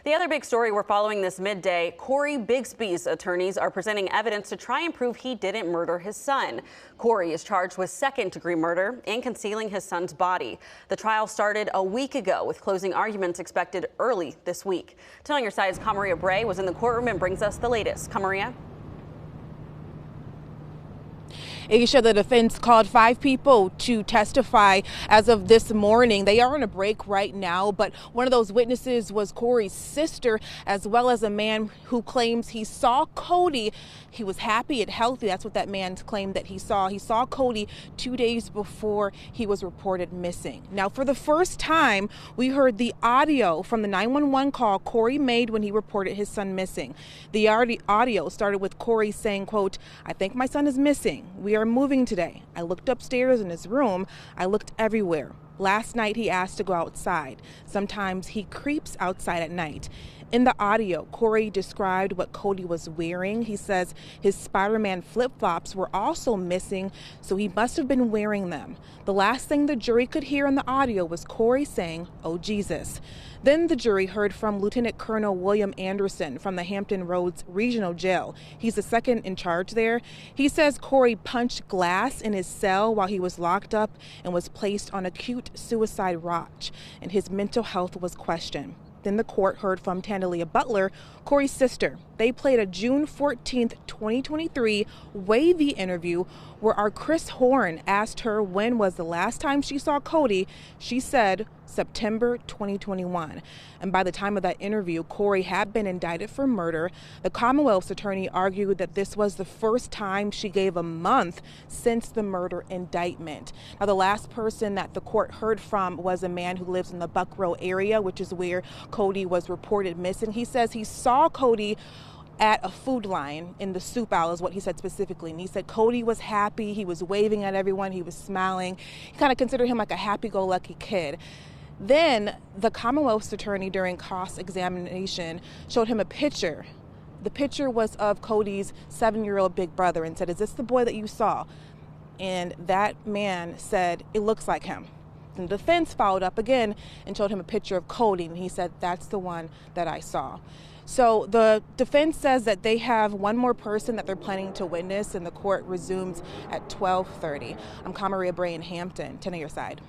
The other big story we're following this midday, Cory Bigsby's attorneys are presenting evidence to try and prove he didn't murder his son. Cory is charged with second-degree murder and concealing his son's body. The trial started a week ago with closing arguments expected early this week. Telling your side's Camaria Bray was in the courtroom and brings us the latest. Camaria? Aisha, the defense called 5 people to testify as of this morning. They are on a break right now, but one of those witnesses was Cory's sister, as well as a man who claims he saw Cody. He was happy and healthy. That's what that man claimed that he saw. He saw Cody 2 days before he was reported missing. Now, for the first time, we heard the audio from the 911 call Cory made when he reported his son missing. The audio started with Cory saying, quote, "I think my son is missing. We are moving today. I looked upstairs in his room. I looked everywhere. Last night he asked to go outside. Sometimes he creeps outside at night." In the audio, Cory described what Cody was wearing. He says his Spider-Man flip-flops were also missing, so he must have been wearing them. The last thing the jury could hear in the audio was Cory saying, "Oh, Jesus." Then the jury heard from Lieutenant Colonel William Anderson from the Hampton Roads Regional Jail. He's the second in charge there. He says Cory punched glass in his cell while he was locked up and was placed on acute suicide watch, and his mental health was questioned. Then the court heard from Tandalia Butler, Cory's sister. They played a June 14th, 2023 wavy interview where our Chris Horn asked her when was the last time she saw Cody. She said September 2021. And by the time of that interview, Cory had been indicted for murder. The Commonwealth's attorney argued that this was the first time she gave a month since the murder indictment. Now, the last person that the court heard from was a man who lives in the Buckrow area, which is where Cody was reported missing. He says he saw Cody at a food line in the soup aisle is what he said specifically. And he said Cody was happy. He was waving at everyone. He was smiling. He kind of considered him like a happy-go-lucky kid. Then the Commonwealth's attorney during cross-examination showed him a picture. The picture was of Cody's 7-year-old big brother and said, "Is this the boy that you saw?" And that man said, "It looks like him." And the defense followed up again and showed him a picture of Cody, and he said, "That's the one that I saw." So the defense says that they have one more person that they're planning to witness, and the court resumes at 12:30. I'm Camaria Bray in Hampton. 10 on your side.